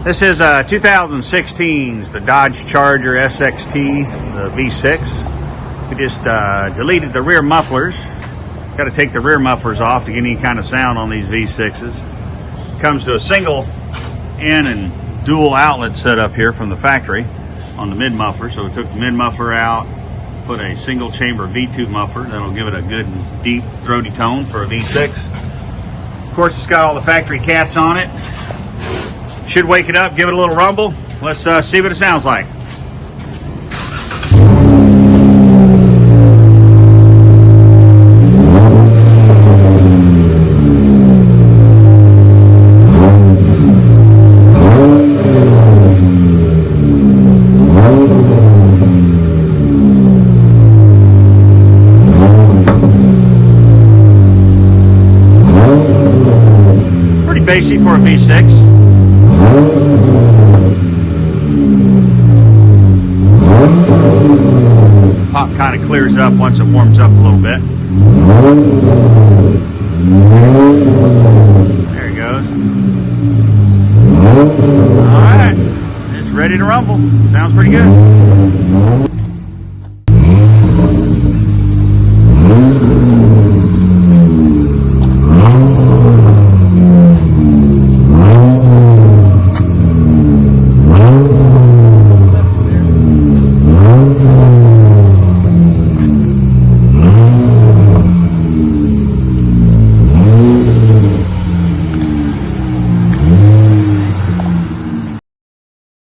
This is 2016's the Dodge Charger SXT V6. We just deleted the rear mufflers. Got to take the rear mufflers off to get any kind of sound on these V6s. Comes to a single in and dual outlet setup here from the factory on the mid muffler. So we took the mid muffler out, put a single chamber V2 muffler that'll give it a good and deep throaty tone for a V6. Of course, it's got all the factory cats on it. Should wake it up, give it a little rumble. Let's see what it sounds like. Pretty basic for a V6. Pop kind of clears up once it warms up a little bit. There it goes. Alright, it's ready to rumble. Sounds pretty good.